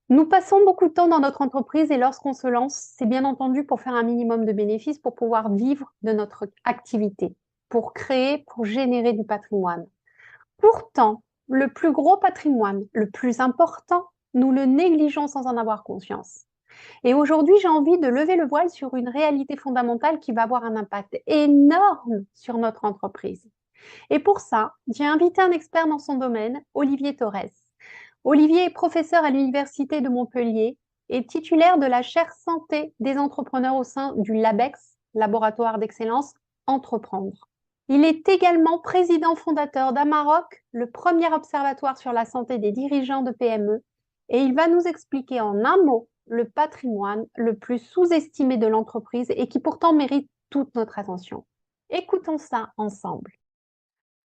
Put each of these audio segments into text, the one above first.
Nous passons beaucoup de temps dans notre entreprise et lorsqu'on se lance, c'est bien entendu pour faire un minimum de bénéfices, pour pouvoir vivre de notre activité, pour créer, pour générer du patrimoine. Pourtant, le plus gros patrimoine, le plus important, nous le négligeons sans en avoir conscience. Et aujourd'hui, j'ai envie de lever le voile sur une réalité fondamentale qui va avoir un impact énorme sur notre entreprise. Et pour ça, j'ai invité un expert dans son domaine, Olivier Torres. Olivier est professeur à l'Université de Montpellier et titulaire de la chaire santé des entrepreneurs au sein du LABEX, Laboratoire d'excellence Entreprendre. Il est également président fondateur d'Amaroc, le premier observatoire sur la santé des dirigeants de PME, et il va nous expliquer en un mot le patrimoine le plus sous-estimé de l'entreprise et qui pourtant mérite toute notre attention. Écoutons ça ensemble.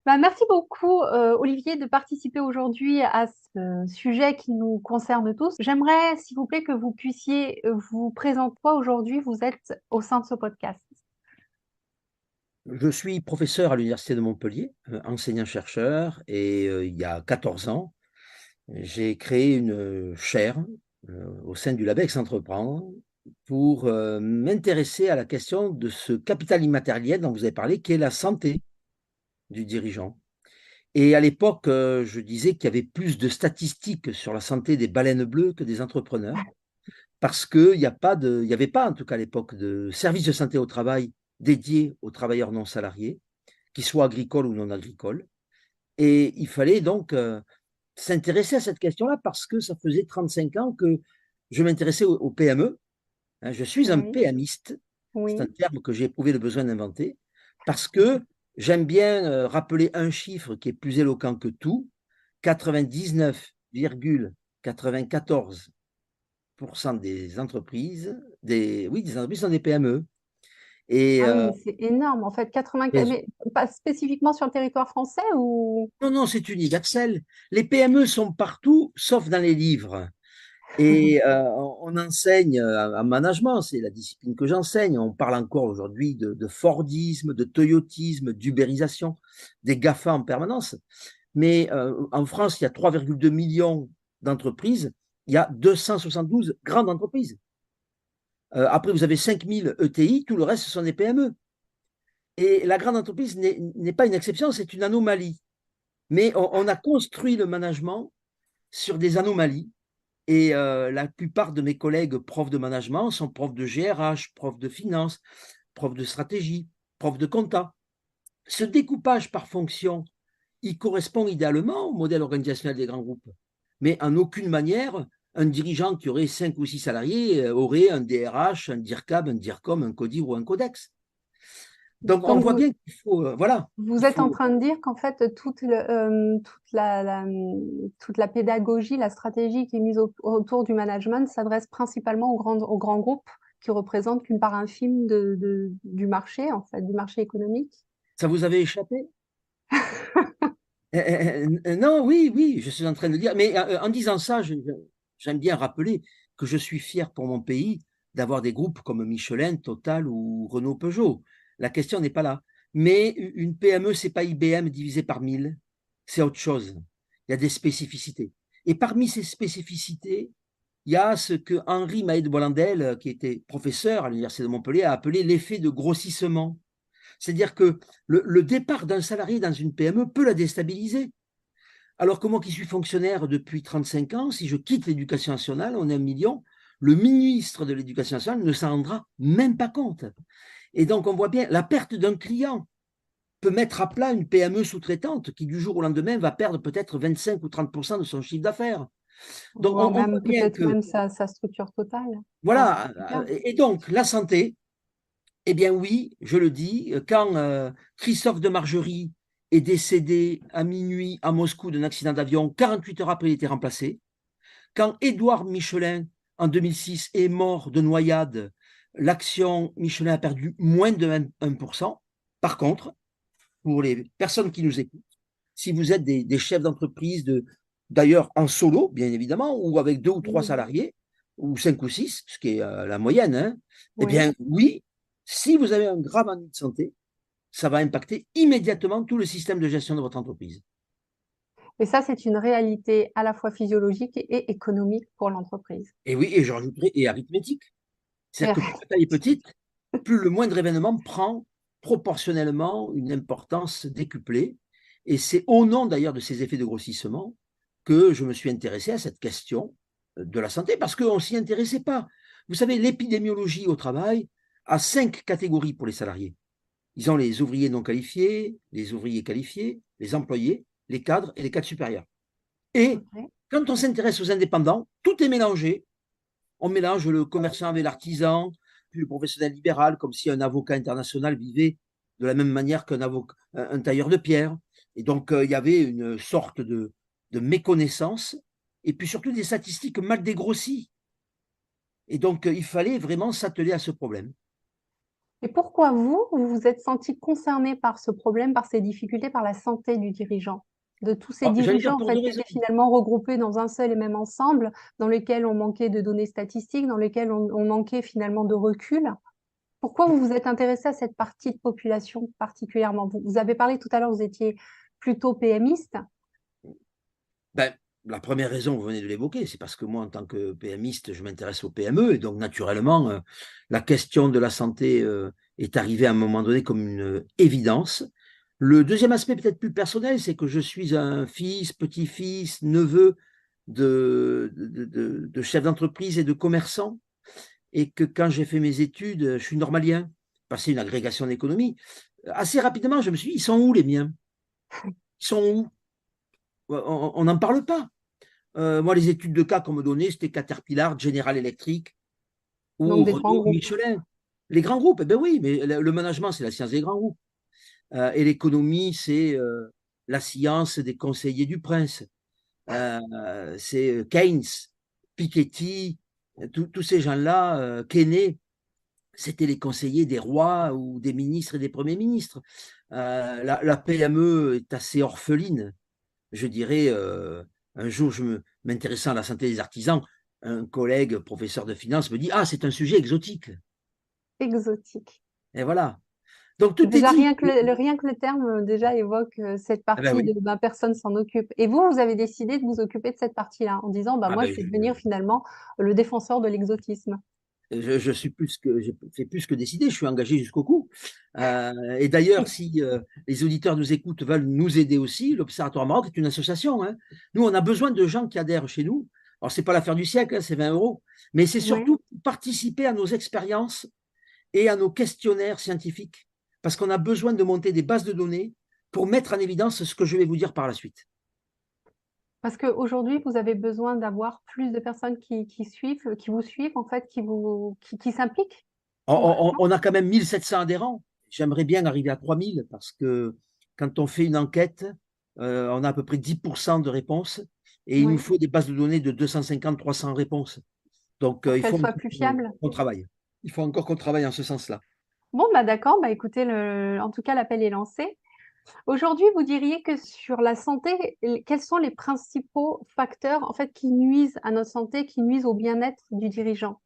Merci beaucoup, Olivier, de participer aujourd'hui à ce sujet qui nous concerne tous. J'aimerais, s'il vous plaît, que vous puissiez vous présenter. Pourquoi aujourd'hui vous êtes au sein de ce podcast? Je suis professeur à l'Université de Montpellier, enseignant-chercheur, et il y a 14 ans, j'ai créé une chaire au sein du LABEX Entreprendre pour m'intéresser à la question de ce capital immatériel dont vous avez parlé, qui est la santé du dirigeant. Et à l'époque, je disais qu'il y avait plus de statistiques sur la santé des baleines bleues que des entrepreneurs, parce qu'il n'y avait pas, en tout cas à l'époque, de service de santé au travail dédié aux travailleurs non salariés, qu'ils soient agricoles ou non agricoles. Et il fallait donc s'intéresser à cette question-là parce que ça faisait 35 ans que je m'intéressais aux PME. Hein. Je suis un Oui, PMiste, c'est un oui. terme que j'ai éprouvé le besoin d'inventer, parce que j'aime bien rappeler un chiffre qui est plus éloquent que tout, 99,94% des entreprises, oui, des entreprises sont des PME. Et Ah oui, mais c'est énorme. En fait, 84, mais pas spécifiquement sur le territoire français ou... non, non, c'est universel. Les PME sont partout, sauf dans les livres. Et on enseigne en management, c'est la discipline que j'enseigne. On parle encore aujourd'hui de Fordisme, de Toyotisme, d'ubérisation, des GAFA en permanence. Mais en France, il y a 3,2 millions d'entreprises. Il y a 272 grandes entreprises. Après, vous avez 5000 ETI, tout le reste, ce sont des PME. Et la grande entreprise n'est pas une exception, c'est une anomalie. Mais on a construit le management sur des anomalies. Et la plupart de mes collègues profs de management sont profs de GRH, profs de finance, profs de stratégie, profs de compta. Ce découpage par fonction, il correspond idéalement au modèle organisationnel des grands groupes. Mais en aucune manière, un dirigeant qui aurait 5 ou 6 salariés aurait un DRH, un DIRCAB, un DIRCOM, un CODIR ou un CODEX. Donc on Donc, voit bien qu'il faut, voilà, vous il êtes en faut. train de dire qu'en fait, toute la pédagogie, la stratégie qui est mise autour du management s'adresse principalement aux grands groupes qui représentent qu'une part infime du marché, en fait, du marché économique. Ça vous avait échappé? Non, oui, oui, je suis en train de dire, mais en disant ça, j'aime bien rappeler que je suis fier pour mon pays d'avoir des groupes comme Michelin, Total ou Renault Peugeot. La question n'est pas là. Mais une PME, c'est pas IBM divisé par 1000, c'est autre chose. Il y a des spécificités. Et parmi ces spécificités, il y a ce que Henri Maët-Bollandel, qui était professeur à l'Université de Montpellier, a appelé l'effet de grossissement. C'est-à-dire que le départ d'un salarié dans une PME peut la déstabiliser. Alors que moi qui suis fonctionnaire depuis 35 ans, si je quitte l'éducation nationale, on est 1 million, le ministre de l'éducation nationale ne s'en rendra même pas compte. Et donc on voit bien, la perte d'un client peut mettre à plat une PME sous-traitante qui du jour au lendemain va perdre peut-être 25 ou 30% de son chiffre d'affaires. Donc Voire on voit même bien peut-être que, même sa structure totale. Enfin, en voilà, tout cas. et donc la santé, eh bien oui, je le dis, quand Christophe de Margerie est décédé à minuit à Moscou d'un accident d'avion, 48 heures après il était remplacé. Quand Édouard Michelin, en 2006, est mort de noyade, l'action Michelin a perdu moins de 1%. Par contre, pour les personnes qui nous écoutent, si vous êtes des chefs d'entreprise, d'ailleurs en solo, bien évidemment, ou avec 2 ou 3 Oui, salariés, ou 5 ou 6, ce qui est la moyenne, hein, eh oui. bien oui, si vous avez un grave ennui de santé, ça va impacter immédiatement tout le système de gestion de votre entreprise. Et ça, c'est une réalité à la fois physiologique et économique pour l'entreprise. Et oui, et je rajouterais, et arithmétique. Et C'est-à-dire que plus la taille est petite, plus le moindre événement prend proportionnellement une importance décuplée. Et c'est au nom d'ailleurs de ces effets de grossissement que je me suis intéressé à cette question de la santé, parce qu'on ne s'y intéressait pas. Vous savez, l'épidémiologie au travail a 5 catégories pour les salariés. Ils ont les ouvriers non qualifiés, les ouvriers qualifiés, les employés, les cadres et les cadres supérieurs. Et Ok. quand on s'intéresse aux indépendants, tout est mélangé. On mélange le commerçant avec l'artisan, puis le professionnel libéral, comme si un avocat international vivait de la même manière un tailleur de pierre. Et donc, il y avait une sorte de méconnaissance, et puis surtout des statistiques mal dégrossies. Et donc, il fallait vraiment s'atteler à ce problème. Et pourquoi vous vous êtes senti concerné par ce problème, par ces difficultés, par la santé du dirigeant? De tous ces Alors, j'allais dire dirigeants, en pour fait, deux qui raisons. étaient finalement regroupés dans un seul et même ensemble, dans lequel on manquait de données statistiques, dans lequel on manquait finalement de recul. Pourquoi vous vous êtes intéressé à cette partie de population particulièrement? Vous avez parlé tout à l'heure, vous étiez plutôt PMiste. Ben, la première raison, vous venez de l'évoquer, c'est parce que moi, en tant que PMiste, je m'intéresse aux PME, et donc naturellement, la question de la santé est arrivée à un moment donné comme une évidence. Le deuxième aspect peut-être plus personnel, c'est que je suis un fils, petit-fils, neveu de chefs d'entreprise et de commerçants, et que quand j'ai fait mes études, je suis normalien, passé une agrégation d'économie. Assez rapidement, je me suis dit, ils sont où les miens? Ils sont où? On n'en parle pas. Moi, les études de cas qu'on me donnait, c'était Caterpillar, General Electric ou Donc des grands Renault, groupes. Michelin. Les grands groupes, eh ben oui, mais le management, c'est la science des grands groupes. Et l'économie, c'est la science des conseillers du prince. C'est Keynes, Piketty, tous ces gens-là, Kenney, c'était les conseillers des rois ou des ministres et des premiers ministres. La PME est assez orpheline. Je dirais, un jour, m'intéressant à la santé des artisans, un collègue professeur de finance me dit, ah, c'est un sujet exotique. Exotiques. Et voilà. Donc tout est Déjà, dit. rien que le terme déjà évoque cette Ah ben partie oui. de ben, personne s'en occupe. Et vous avez décidé de vous occuper de cette partie-là en disant, bah, Ah moi, je ben vais devenir finalement le défenseur de l'exotisme. je suis j'ai fait plus que décider, je suis engagé jusqu'au cou. Et d'ailleurs, si les auditeurs nous écoutent, veulent nous aider aussi, l'Observatoire Maroc est une association, hein. Nous, on a besoin de gens qui adhèrent chez nous. Alors, ce n'est pas l'affaire du siècle, hein, c'est 20 euros, mais c'est Oui. surtout pour participer à nos expériences et à nos questionnaires scientifiques, parce qu'on a besoin de monter des bases de données pour mettre en évidence ce que je vais vous dire par la suite. Parce qu'aujourd'hui, vous avez besoin d'avoir plus de personnes qui suivent, qui vous suivent, en fait, qui s'impliquent concrètement. On a quand même 1700 adhérents. J'aimerais bien arriver à 3000 parce que quand on fait une enquête, on a à peu près 10% de réponses et il nous Oui. faut des bases de données de 250-300 réponses. Donc, Pour il qu'elles faut soient plus fiables. qu'on travaille. Il faut encore qu'on travaille en ce sens-là. Bon, bah d'accord, bah écoutez, en tout cas, l'appel est lancé. Aujourd'hui, vous diriez que sur la santé, quels sont les principaux facteurs en fait qui nuisent à notre santé, qui nuisent au bien-être du dirigeant?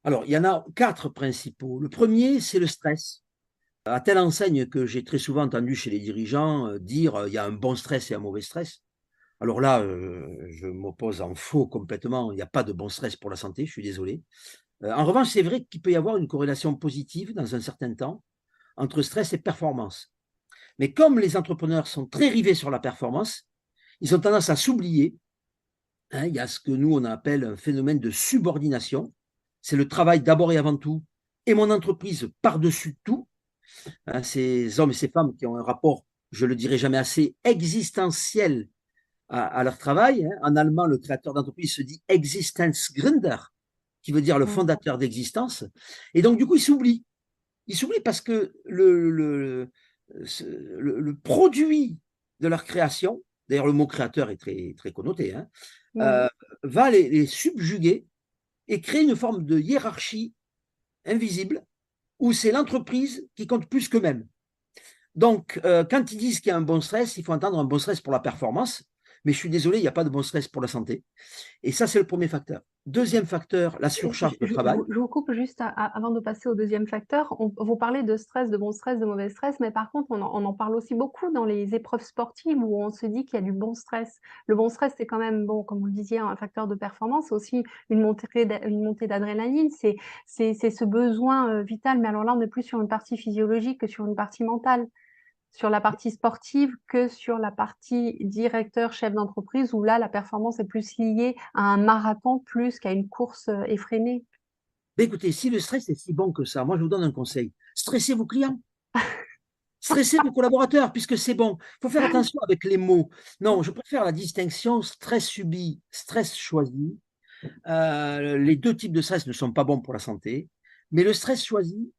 Alors, il y en a 4 principaux. Le premier, c'est le stress. À telle enseigne que j'ai très souvent entendu chez les dirigeants dire il y a un bon stress et un mauvais stress. Alors là, je m'oppose en faux complètement. Il n'y a pas de bon stress pour la santé, je suis désolé. En revanche, c'est vrai qu'il peut y avoir une corrélation positive dans un certain temps entre stress et performance. Mais comme les entrepreneurs sont très rivés sur la performance, ils ont tendance à s'oublier. Hein, il y a ce que nous, on appelle un phénomène de subordination. C'est le travail d'abord et avant tout, et mon entreprise par-dessus tout. Hein, ces hommes et ces femmes qui ont un rapport, je le dirai jamais assez, existentiel à leur travail. Hein. En allemand, le créateur d'entreprise se dit Existenzgründer, qui veut dire le Mm. fondateur d'existence. Et donc, du coup, ils s'oublient. Ils s'oublient parce que le produit de leur création, d'ailleurs, le mot créateur est très, très connoté, hein, Oui. euh, va les subjuguer et créer une forme de hiérarchie invisible où c'est l'entreprise qui compte plus qu'eux-mêmes. Donc, quand ils disent qu'il y a un bon stress, il faut entendre un bon stress pour la performance, mais je suis désolé, il n'y a pas de bon stress pour la santé. Et ça, c'est le premier facteur. Deuxième facteur, la surcharge de travail. Je vous coupe juste avant de passer au deuxième facteur. Vous parlez de stress, de bon stress, de mauvais stress, mais par contre, on en parle aussi beaucoup dans les épreuves sportives où on se dit qu'il y a du bon stress. Le bon stress, c'est quand même, bon, comme vous le disiez, un facteur de performance, c'est aussi une montée d'adrénaline, c'est ce besoin vital, mais alors là, on est plus sur une partie physiologique que sur une partie mentale, sur la partie sportive que sur la partie directeur, chef d'entreprise, où là, la performance est plus liée à un marathon plus qu'à une course effrénée. Ben écoutez, si le stress est si bon que ça, moi je vous donne un conseil. Stressez vos clients, stressez vos collaborateurs, puisque c'est bon. Il faut faire attention avec les mots. Non, je préfère la distinction stress subi, stress choisi. Les deux types de stress ne sont pas bons pour la santé, mais le stress choisi,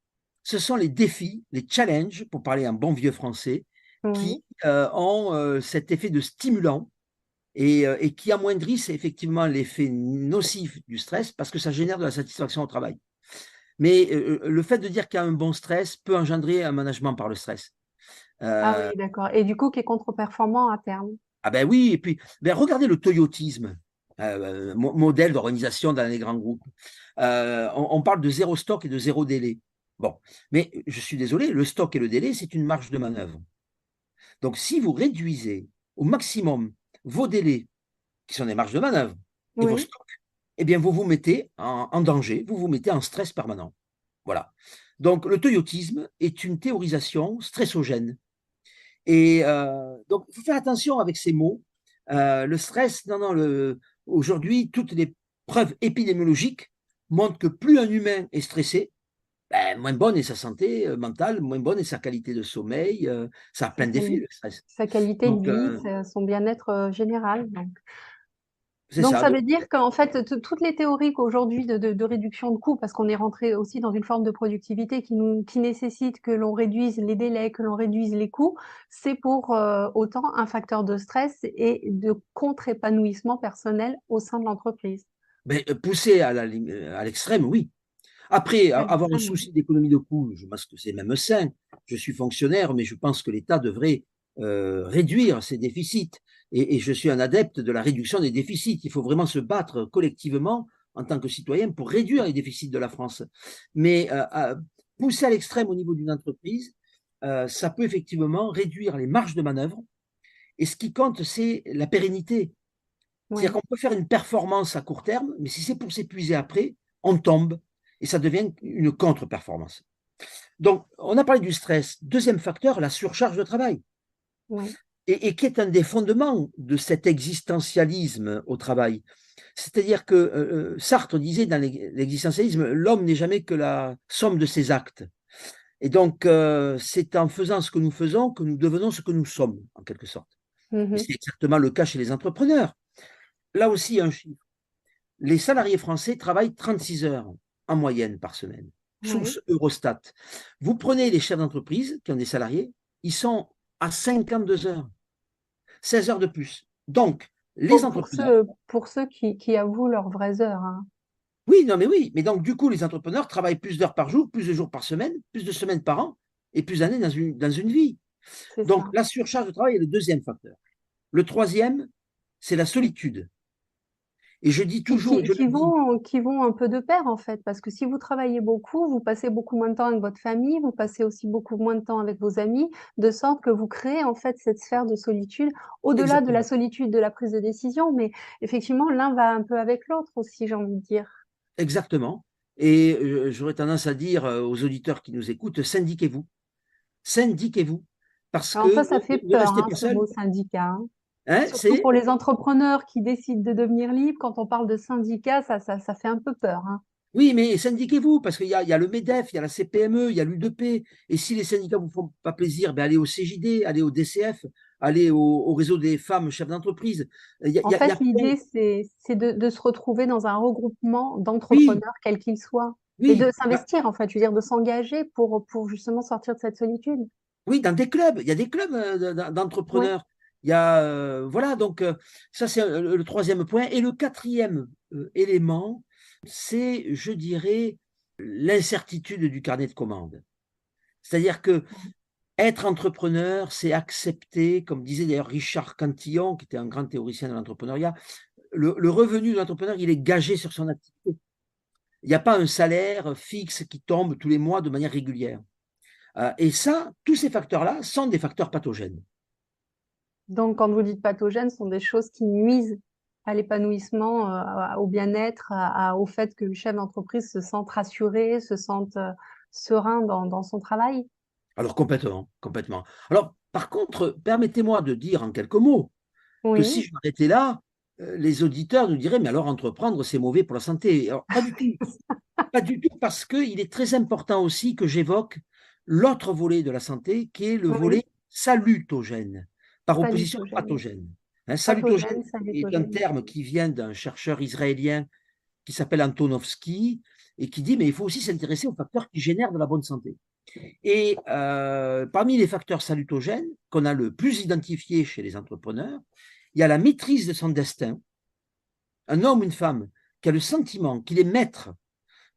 ce sont les défis, les challenges, pour parler en bon vieux français, Oui, qui ont cet effet de stimulant et qui amoindrissent effectivement l'effet nocif du stress parce que ça génère de la satisfaction au travail. Mais le fait de dire qu'il y a un bon stress peut engendrer un management par le stress. ah Euh, oui, d'accord. Et du coup, qui est contre-performant à terme. ah ben oui, et puis ben regardez le toyotisme, modèle d'organisation dans les grands groupes. On parle de zéro stock et de zéro délai. Bon, mais je suis désolé, le stock et le délai, c'est une marge de manœuvre. Donc si vous réduisez au maximum vos délais, qui sont des marges de manœuvre, et vos Oui, stocks, eh bien vous vous mettez en danger, vous vous mettez en stress permanent. Voilà. Donc le toyotisme est une théorisation stressogène. Et donc, il faut faire attention avec ces mots. Le stress, non, non, aujourd'hui, toutes les preuves épidémiologiques montrent que plus un humain est stressé, ben, moins bonne est sa santé mentale, moins bonne est sa qualité de sommeil. Ça a sa, plein d'effets, quali- le stress. sa qualité de Donc, vie, son bien-être général. c'est Donc, ça. ça veut dire qu'en fait, toutes les théories qu'aujourd'hui de réduction de coûts, parce qu'on est rentré aussi dans une forme de productivité qui nécessite que l'on réduise les délais, que l'on réduise les coûts, c'est pour autant un facteur de stress et de contre-épanouissement personnel au sein de l'entreprise. Ben, poussé à l'extrême, oui. Après, À avoir un l'extrême, oui. souci d'économie de coûts, je pense que c'est même sain. Je suis fonctionnaire, mais je pense que l'État devrait réduire ses déficits. Et je suis un adepte de la réduction des déficits. Il faut vraiment se battre collectivement en tant que citoyen pour réduire les déficits de la France. Mais pousser à l'extrême au niveau d'une entreprise, ça peut effectivement réduire les marges de manœuvre. Et ce qui compte, c'est la pérennité. C'est-à-dire Oui. qu'on peut faire une performance à court terme, mais si c'est pour s'épuiser après, on tombe et ça devient une contre-performance. Donc, on a parlé du stress. Deuxième facteur, la surcharge de travail, Oui. et qui est un des fondements de cet existentialisme au travail. C'est-à-dire que Sartre disait dans l'existentialisme, l'homme n'est jamais que la somme de ses actes. Et donc, c'est en faisant ce que nous faisons que nous devenons ce que nous sommes, en quelque sorte. Et Mhm. c'est exactement le cas chez les entrepreneurs. Là aussi, un chiffre. Les salariés français travaillent 36 heures en moyenne par semaine. Oui. Source Eurostat. Vous prenez les chefs d'entreprise qui ont des salariés, ils sont à 52 heures, 16 heures de plus. Donc, les entrepreneurs, Pour ceux qui avouent leurs vraies heures, hein. oui, non, mais oui, mais donc du coup, les entrepreneurs travaillent plus d'heures par jour, plus de jours par semaine, plus de semaines par an et plus d'années dans une vie. C'est Donc, ça. la surcharge de travail est le deuxième facteur. Le troisième, c'est la solitude. Et je dis Qui, toujours, qui, je le qui dis vont, qui vont un peu de pair, en fait, parce que si vous travaillez beaucoup, vous passez beaucoup moins de temps avec votre famille, vous passez aussi beaucoup moins de temps avec vos amis, de sorte que vous créez, en fait, cette sphère de solitude, au-delà de la exactement. solitude de la prise de décision, mais effectivement, l'un va un peu avec l'autre aussi, j'ai envie de dire. Exactement. Et j'aurais tendance à dire aux auditeurs qui nous écoutent, syndiquez-vous. Syndiquez-vous. Parce Alors ça, que ça fait ne peur, restez hein, pas ce seul. mot syndicat, hein. Hein, Surtout c'est pour les entrepreneurs qui décident de devenir libres, quand on parle de syndicat, ça fait un peu peur, hein. oui, mais syndiquez-vous, parce qu'il y a le MEDEF, il y a la CPME, il y a l'UDP. Et si les syndicats ne vous font pas plaisir, ben allez au CJD, allez au DCF, allez au réseau des femmes chefs d'entreprise. En Il y fait, a plein. l'idée, c'est de se retrouver dans un regroupement Oui, d'entrepreneurs, quels qu'ils soient, et de oui, s'investir, en fait, je veux dire, de s'engager pour justement sortir de cette solitude. oui, dans des clubs. Il y a des clubs Oui, d'entrepreneurs. Il y a, voilà, donc ça c'est le troisième point. Et le quatrième élément, c'est, je dirais, l'incertitude du carnet de commandes. C'est-à-dire que être entrepreneur, c'est accepter, comme disait d'ailleurs Richard Cantillon, qui était un grand théoricien de l'entrepreneuriat, le revenu de l'entrepreneur, il est gagé sur son activité. Il n'y a pas un salaire fixe qui tombe tous les mois de manière régulière. Et ça, tous ces facteurs-là sont des facteurs pathogènes. Donc, quand vous dites pathogènes, ce sont des choses qui nuisent à l'épanouissement, au bien-être, au fait que le chef d'entreprise se sente rassuré, se sente serein dans son travail. Alors complètement, complètement. Alors par contre, permettez-moi de dire en quelques mots que si Oui, je m'arrêtais là, les auditeurs nous diraient, mais alors entreprendre, c'est mauvais pour la santé. Alors pas du tout, parce qu'il est très important aussi que j'évoque l'autre volet de la santé, qui est le oui, volet salutogène, par opposition à salutogène. pathogène. Hein, salutogène Pathogène, est un salutogène. terme qui vient d'un chercheur israélien qui s'appelle Antonovsky et qui dit, mais il faut aussi s'intéresser aux facteurs qui génèrent de la bonne santé. Et parmi les facteurs salutogènes qu'on a le plus identifiés chez les entrepreneurs, il y a la maîtrise de son destin. Un homme ou une femme qui a le sentiment qu'il est maître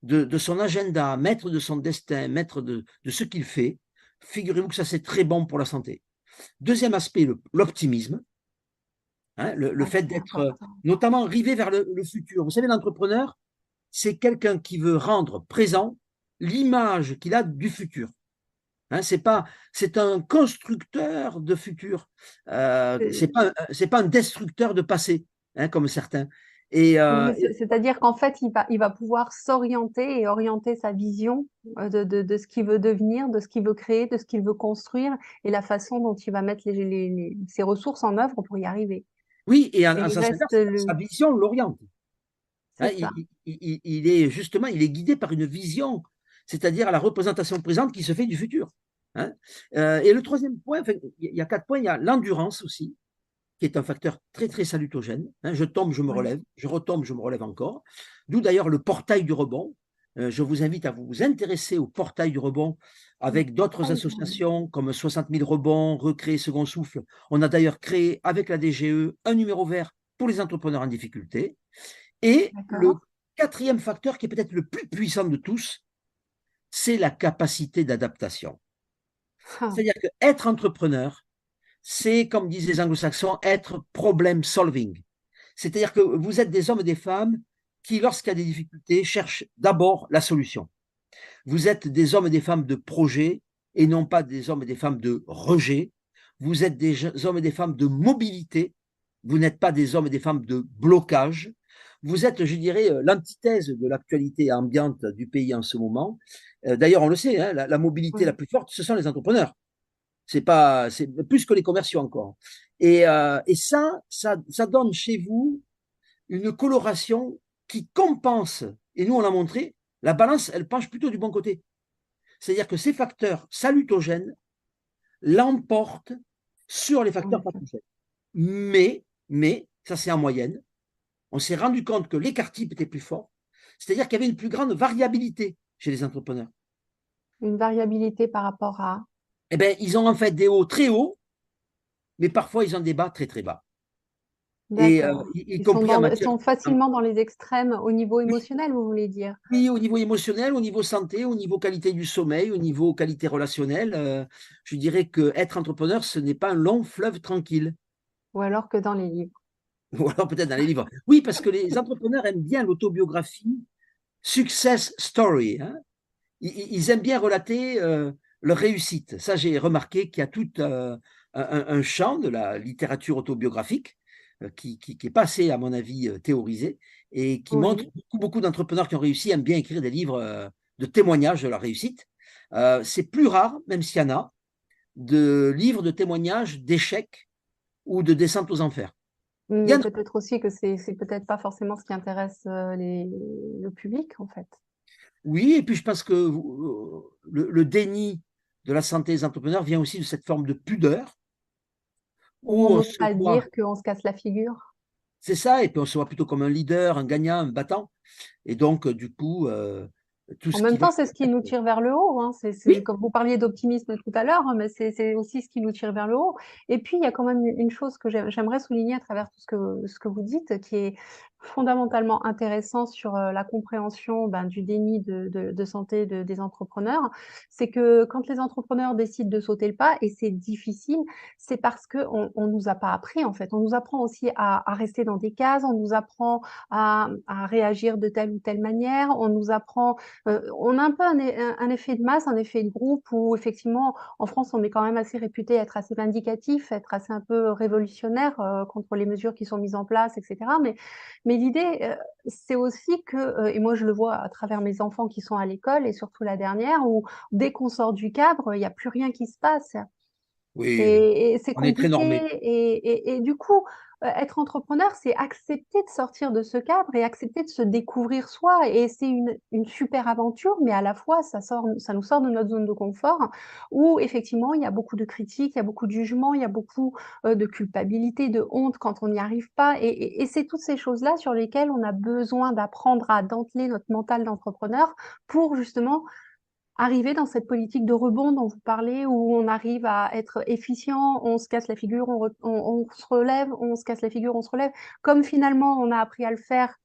de son agenda, maître de son destin, maître de ce qu'il fait, figurez-vous que ça c'est très bon pour la santé. Deuxième aspect, l'optimisme, hein, le Ah, fait c'est d'être important. notamment rivé vers le futur. Vous savez, l'entrepreneur, c'est quelqu'un qui veut rendre présent l'image qu'il a du futur. Hein, c'est un constructeur de futur. C'est pas un destructeur de passé, hein, comme certains. Et, Oui, c'est-à-dire qu'en fait, il va pouvoir s'orienter et orienter sa vision de ce qu'il veut devenir, de ce qu'il veut créer, de ce qu'il veut construire et la façon dont il va mettre ses ressources en œuvre pour y arriver. oui, et Et en il sens reste inverse, sa vision l'oriente. Hein, c'est ça. il est justement, il est guidé par une vision, c'est-à-dire la représentation présente qui se fait du futur. Hein. Et le troisième point, enfin, il y a 4 points, il y a l'endurance aussi, qui est un facteur très très salutogène. Hein, je tombe, je me Oui. relève, je retombe, je me relève encore. D'où d'ailleurs le portail du rebond. Je vous invite à vous intéresser au portail du rebond avec d'autres Portail, oui. associations comme 60 000 rebonds, Recréer Second Souffle. On a d'ailleurs créé avec la DGE un numéro vert pour les entrepreneurs en difficulté. Et le D'accord. quatrième facteur qui est peut-être le plus puissant de tous, c'est la capacité d'adaptation. Ah, C'est-à-dire qu'être entrepreneur, c'est, comme disent les anglo-saxons, être problem solving. C'est-à-dire que vous êtes des hommes et des femmes qui, lorsqu'il y a des difficultés, cherchent d'abord la solution. Vous êtes des hommes et des femmes de projet et non pas des hommes et des femmes de rejet. Vous êtes des hommes et des femmes de mobilité. Vous n'êtes pas des hommes et des femmes de blocage. Vous êtes, je dirais, l'antithèse de l'actualité ambiante du pays en ce moment. D'ailleurs, on le sait, hein, la mobilité la oui. plus forte, ce sont les entrepreneurs. C'est plus que les commerciaux encore. Et ça donne chez vous une coloration qui compense. Et nous, on l'a montré, la balance, elle penche plutôt du bon côté. C'est-à-dire que ces facteurs salutogènes l'emportent sur les En facteurs effet. pathogènes. Mais, ça c'est en moyenne, on s'est rendu compte que l'écart type était plus fort, c'est-à-dire qu'il y avait une plus grande variabilité chez les entrepreneurs. Une variabilité par rapport à. Eh bien, ils ont en fait des hauts très hauts, mais parfois ils ont des bas très très bas. Et D'accord. y compris en Ils matière, sont facilement dans les extrêmes au niveau émotionnel, vous voulez dire? oui, au niveau émotionnel, au niveau santé, au niveau qualité du sommeil, au niveau qualité relationnelle. Je dirais que être entrepreneur, ce n'est pas un long fleuve tranquille. Ou alors que dans les livres. Ou alors peut-être dans les livres. Oui, parce que les entrepreneurs aiment bien l'autobiographie, success story. Hein. Ils aiment bien relater leur réussite. Ça, j'ai remarqué qu'il y a tout un champ de la littérature autobiographique qui est pas assez, à mon avis, théorisé et qui montre Oui. beaucoup d'entrepreneurs qui ont réussi aiment bien écrire des livres de témoignages de leur réussite. C'est plus rare, même s'il y en a, de livres de témoignages d'échecs ou de descente aux enfers. Il y Mais en a. peut-être aussi que c'est peut-être pas forcément ce qui intéresse le public, en fait. Oui, et puis je pense que le déni de la santé des entrepreneurs vient aussi de cette forme de pudeur Où où on on n'ose se pas voit, dire qu'on se casse la figure. c'est ça, et puis on se voit plutôt comme un leader, un gagnant, un battant. Et donc, du coup, tout En ce qui même va temps, c'est ce qui nous être. tire vers le haut, hein. Oui, Comme vous parliez d'optimisme tout à l'heure, hein, mais c'est aussi ce qui nous tire vers le haut. Et puis, il y a quand même une chose que j'aimerais souligner à travers tout ce que vous dites, qui est fondamentalement intéressant sur la compréhension du déni de santé des entrepreneurs, c'est que quand les entrepreneurs décident de sauter le pas, et c'est difficile, c'est parce qu'on ne nous a pas appris en fait. On nous apprend aussi à rester dans des cases, on nous apprend à réagir de telle ou telle manière, on nous apprend, on a un peu un effet de masse, un effet de groupe où effectivement en France on est quand même assez réputé être assez vindicatif, être assez un peu révolutionnaire contre les mesures qui sont mises en place, etc. Mais l'idée, c'est aussi que, et moi je le vois à travers mes enfants qui sont à l'école, et surtout la dernière, où dès qu'on sort du cadre, il n'y a plus rien qui se passe. Oui, Et c'est on est très compliqué. normé. Et du coup, être entrepreneur, c'est accepter de sortir de ce cadre et accepter de se découvrir soi. Et c'est une super aventure, mais à la fois, ça nous sort de notre zone de confort, où effectivement, il y a beaucoup de critiques, il y a beaucoup de jugements, il y a beaucoup de culpabilité, de honte quand on n'y arrive pas. Et c'est toutes ces choses-là sur lesquelles on a besoin d'apprendre à denteler notre mental d'entrepreneur pour justement arriver dans cette politique de rebond dont vous parlez, où on arrive à être efficient, on se casse la figure, on se relève, on se casse la figure, on se relève, comme finalement on a appris à le faire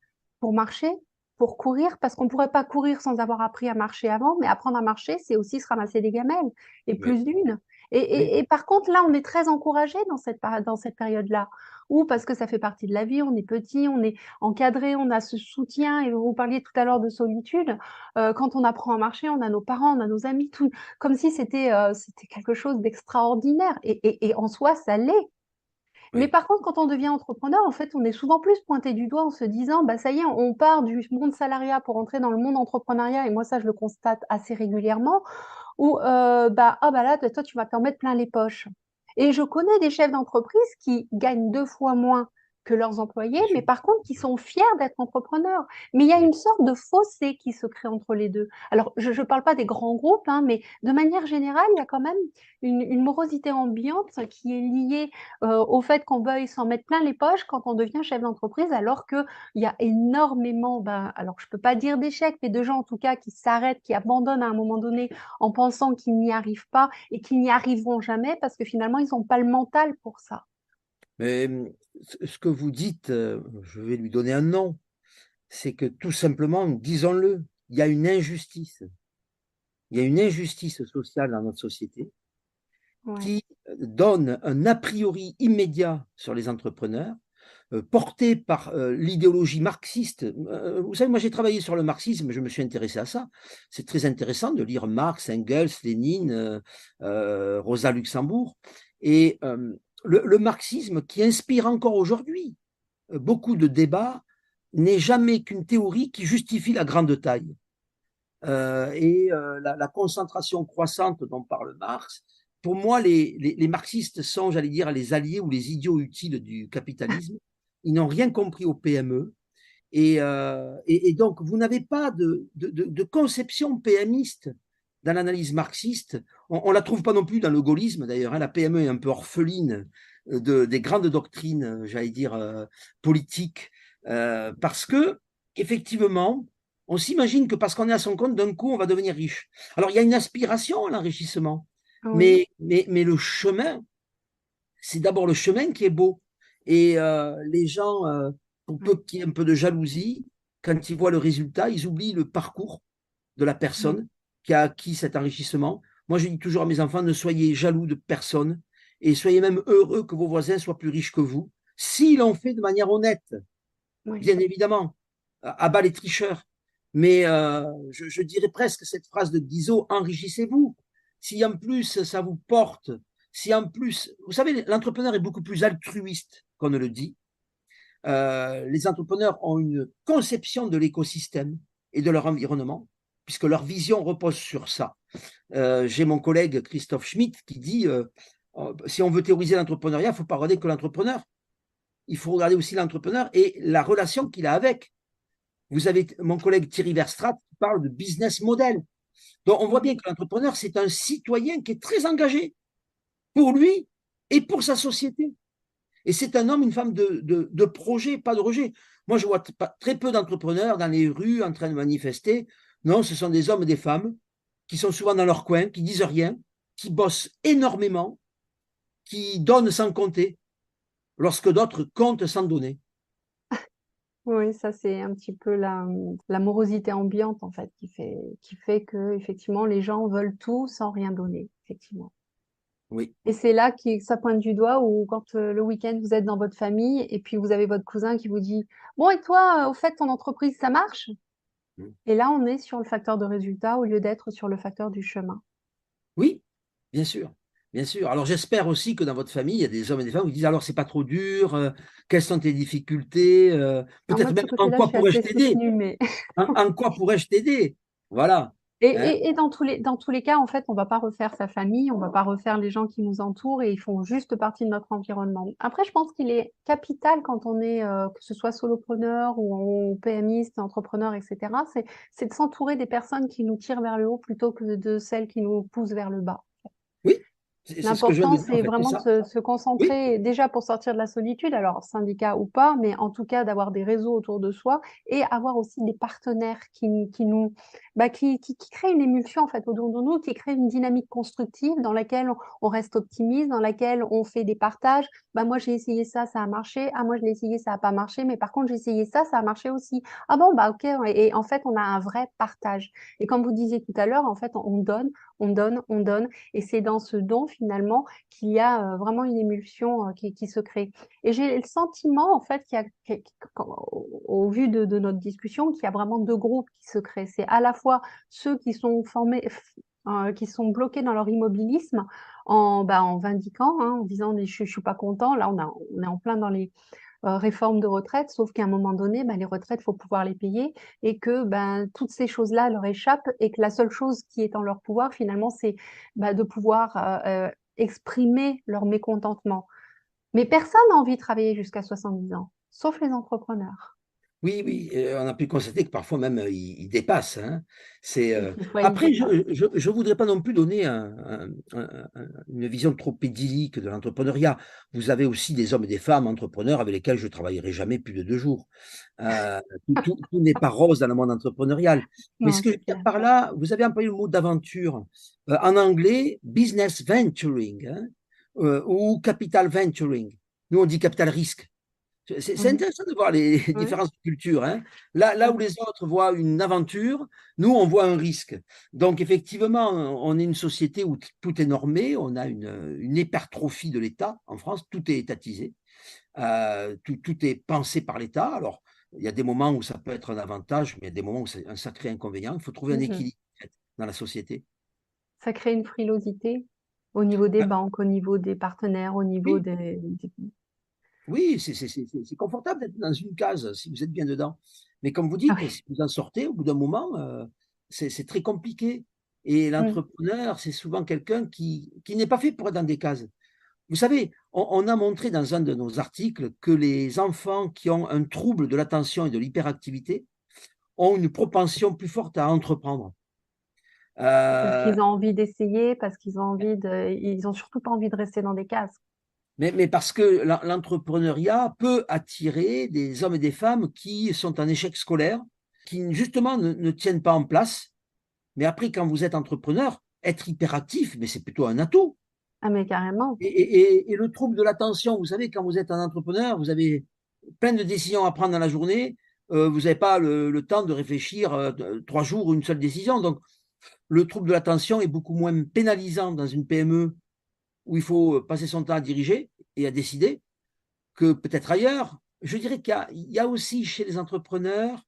pour marcher, pour courir, parce qu'on ne pourrait pas courir sans avoir appris à marcher avant, mais apprendre à marcher, c'est aussi se ramasser des gamelles, et Oui, plus d'une. oui, Et par contre, là, on est très encouragé dans cette période-là, où parce que ça fait partie de la vie, on est petit, on est encadré, on a ce soutien, et vous parliez tout à l'heure de solitude. Quand on apprend à marcher, on a nos parents, on a nos amis, tout, comme si c'était quelque chose d'extraordinaire. Et en soi, ça l'est. Mais oui. par contre, quand on devient entrepreneur, en fait, on est souvent plus pointé du doigt en se disant, bah, ça y est, on part du monde salariat pour entrer dans le monde entrepreneuriat. Et moi, ça, je le constate assez régulièrement, où, ah, bah là, toi, tu vas t'en mettre plein les poches. Et je connais des chefs d'entreprise qui gagnent 2 fois moins que leurs employés, Bien mais sûr. par contre, qui sont fiers d'être entrepreneurs. Mais il y a Oui. une sorte de fossé qui se crée entre les deux. Alors, je ne parle pas des grands groupes, hein, mais de manière générale, il y a quand même une morosité ambiante qui est liée au fait qu'on veuille s'en mettre plein les poches quand on devient chef d'entreprise, alors qu'il y a énormément, alors je ne peux pas dire d'échecs, mais de gens en tout cas qui s'arrêtent, qui abandonnent à un moment donné en pensant qu'ils n'y arrivent pas et qu'ils n'y arriveront jamais parce que finalement, ils n'ont pas le mental pour ça. Mais ce que vous dites, je vais lui donner un nom, c'est que tout simplement, disons-le, il y a une injustice. Il y a une injustice sociale dans notre société Ouais. qui donne un a priori immédiat sur les entrepreneurs, porté par l'idéologie marxiste. Vous savez, moi j'ai travaillé sur le marxisme, je me suis intéressé à ça. C'est très intéressant de lire Marx, Engels, Lénine, Rosa Luxembourg. Et le marxisme qui inspire encore aujourd'hui beaucoup de débats n'est jamais qu'une théorie qui justifie la grande taille. La concentration croissante dont parle Marx, pour moi, les marxistes sont, j'allais dire, les alliés ou les idiots utiles du capitalisme. Ils n'ont rien compris aux PME. Et donc, vous n'avez pas de conception PMiste dans l'analyse marxiste. On ne la trouve pas non plus dans le gaullisme, d'ailleurs. Hein. La PME est un peu orpheline des grandes doctrines, j'allais dire, politiques, parce que, effectivement, on s'imagine que parce qu'on est à son compte, d'un coup, on va devenir riche. Alors, il y a une aspiration à l'enrichissement, Oui. mais le chemin, c'est d'abord le chemin qui est beau. Et les gens, pour peu Ouais. qu'il y ait un peu de jalousie, quand ils voient le résultat, ils oublient le parcours de la Ouais. personne qui a acquis cet enrichissement. Moi, je dis toujours à mes enfants, ne soyez jaloux de personne et soyez même heureux que vos voisins soient plus riches que vous, s'ils l'ont fait de manière honnête, Ouais. bien évidemment, à bas les tricheurs. Mais je dirais presque cette phrase de Guizot, enrichissez-vous. Si en plus ça vous porte, si en plus, vous savez, l'entrepreneur est beaucoup plus altruiste qu'on ne le dit. Les entrepreneurs ont une conception de l'écosystème et de leur environnement, puisque leur vision repose sur ça. J'ai mon collègue Christophe Schmitt qui dit si on veut théoriser l'entrepreneuriat, il ne faut pas regarder que l'entrepreneur, il faut regarder aussi l'entrepreneur et la relation qu'il a avec. Vous avez mon collègue Thierry Verstraete qui parle de business model. Donc, on voit bien Ouais. que l'entrepreneur, c'est un citoyen qui est très engagé pour lui et pour sa société. Et c'est un homme, une femme de projet, pas de rejet. Moi, je vois très peu d'entrepreneurs dans les rues en train de manifester. Non, ce sont des hommes et des femmes qui sont souvent dans leur coin, qui disent rien, qui bossent énormément, qui donnent sans compter, lorsque d'autres comptent sans donner. Oui, ça c'est un petit peu la morosité ambiante en fait qui fait que effectivement les gens veulent tout sans rien donner, effectivement. Oui, Et c'est là que ça pointe du doigt ou quand le week-end vous êtes dans votre famille et puis vous avez votre cousin qui vous dit, bon et toi, au fait ton entreprise ça marche? mm. Et là on est sur le facteur de résultat au lieu d'être sur le facteur du chemin. Oui, bien sûr, bien sûr. Alors j'espère aussi que dans votre famille, il y a des hommes et des femmes qui disent alors c'est pas trop dur, quelles sont tes difficultés, Alors moi peut-être de même ce en côté-là je quoi suis pourrais-je assez t'aider? soutenue, mais En quoi pourrais-je t'aider? Voilà. Et, Hein? et dans tous les cas, en fait, on va pas refaire sa famille, on va pas refaire les gens qui nous entourent et ils font juste partie de notre environnement. Après, je pense qu'il est capital quand on est, que ce soit solopreneur ou PMiste, entrepreneur, etc., c'est de s'entourer des personnes qui nous tirent vers le haut plutôt que de celles qui nous poussent vers le bas. Oui, c'est ce que je viens L'important, de dire en c'est fait, c'est vraiment de ça. se Oui, concentrer déjà pour sortir de la solitude, alors syndicat ou pas, mais en tout cas d'avoir des réseaux autour de soi et avoir aussi des partenaires qui nous, qui créent une émulsion en fait autour de nous, qui créent une dynamique constructive dans laquelle on reste optimiste, dans laquelle on fait des partages. Bah moi j'ai essayé ça, ça a marché. Ah moi je l'ai essayé, ça a pas marché, mais par contre j'ai essayé ça, ça a marché aussi. Ah bon bah ok. Et en fait on a un vrai partage. Et comme vous disiez tout à l'heure, en fait on donne, on donne, on donne. Et c'est dans ce don, finalement, qu'il y a vraiment une émulsion qui se crée. Et j'ai le sentiment, en fait, au vu de notre discussion, qu'il y a vraiment deux groupes qui se créent. C'est à la fois ceux qui sont formés, qui sont bloqués dans leur immobilisme en vindiquant, hein, en disant je suis pas content. Là, on est en plein dans les réforme de retraite, sauf qu'à un moment donné, les retraites, il faut pouvoir les payer et que toutes ces choses-là leur échappent et que la seule chose qui est en leur pouvoir, finalement, c'est de pouvoir exprimer leur mécontentement. Mais personne n'a envie de travailler jusqu'à 70 ans, sauf les entrepreneurs. oui, oui, on a pu constater que parfois même ils dépassent, hein. C'est, Ouais, ils après dépassent. je voudrais pas non plus donner une vision trop idyllique de l'entrepreneuriat. Vous avez aussi des hommes et des femmes entrepreneurs avec lesquels je travaillerai jamais plus de 2 jours. Heu, tout n'est pas rose dans le monde entrepreneurial. Mais ce Non, que je c'est veux dire clair. par là, vous avez employé le mot d'aventure. En anglais, business venturing, hein, ou capital venturing. Nous, on dit capital risque. C'est Mhm. intéressant de voir les Ouais. différences de culture, hein. Là où Mhm. les autres voient une aventure, nous, on voit un risque. Donc, effectivement, on est une société où tout est normé, on a une hypertrophie de l'État. En France, tout est étatisé, tout est pensé par l'État. Alors, il y a des moments où ça peut être un avantage, mais il y a des moments où c'est un sacré inconvénient. Il faut trouver un Mhm. équilibre en fait, dans la société. Ça crée une frilosité au niveau des Ah, banques, au niveau des partenaires, au niveau oui, oui, c'est confortable d'être dans une case si vous êtes bien dedans. Mais comme vous Ah dites, oui. si vous en sortez, au bout d'un moment, c'est très compliqué. Et Mhm. l'entrepreneur, c'est souvent quelqu'un qui n'est pas fait pour être dans des cases. Vous savez, on a montré dans un de nos articles que les enfants qui ont un trouble de l'attention et de l'hyperactivité ont une propension plus forte à entreprendre. Parce Euh, qu'ils ont envie d'essayer, parce qu'ils ont ils ont surtout pas envie de rester dans des cases. mais parce que l'entrepreneuriat peut attirer des hommes et des femmes qui sont en échec scolaire, qui justement ne tiennent pas en place. Mais après, quand vous êtes entrepreneur, être hyperactif, mais c'est plutôt un atout. Ah, mais carrément. Et le trouble de l'attention, vous savez, quand vous êtes un entrepreneur, vous avez plein de décisions à prendre dans la journée. Vous n'avez pas le temps de réfléchir 3 jours une seule décision. Donc, le trouble de l'attention est beaucoup moins pénalisant dans une PME où il faut passer son temps à diriger et à décider que peut-être ailleurs. Je dirais qu'il y a aussi chez les entrepreneurs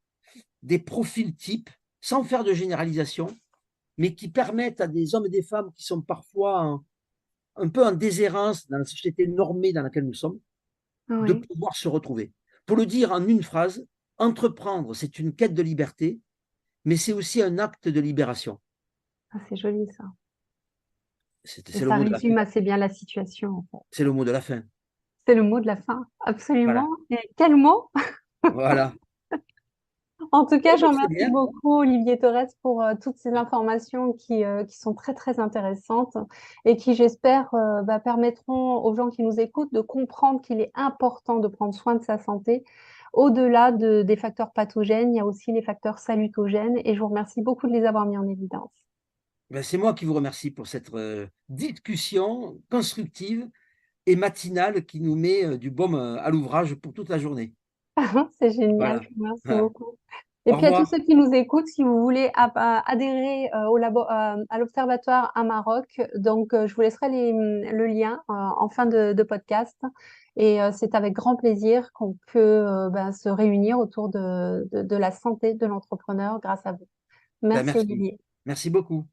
des profils types, sans faire de généralisation, mais qui permettent à des hommes et des femmes qui sont parfois un peu en déshérence dans la société normée dans laquelle nous sommes, de Oui. pouvoir se retrouver. Pour le dire en une phrase, entreprendre, c'est une quête de liberté, mais c'est aussi un acte de libération. Ah, c'est joli ça. Et C'est le ça mot de la fin. résume assez bien la situation, en fait. C'est le mot de la fin. C'est le mot de la fin. Absolument. Voilà. Et quel mot? Voilà. En tout Bon, cas, je ben, vous très remercie bien. beaucoup, Olivier Torres, pour toutes ces informations qui sont très, très intéressantes et qui, j'espère, permettront aux gens qui nous écoutent de comprendre qu'il est important de prendre soin de sa santé. Au-delà des facteurs pathogènes, il y a aussi les facteurs salutogènes et je vous remercie beaucoup de les avoir mis en évidence. Ben, c'est moi qui vous remercie pour cette discussion constructive et matinale qui nous met du baume à l'ouvrage pour toute la journée. C'est génial, Voilà. merci Ah. beaucoup. Et Au puis à tous revoir. ceux qui nous écoutent, si vous voulez adhérer à l'Observatoire à Maroc, donc je vous laisserai le lien en fin de podcast. Et c'est avec grand plaisir qu'on peut se réunir autour de la santé de l'entrepreneur grâce à vous. Ben, Merci merci. Olivier. Merci beaucoup.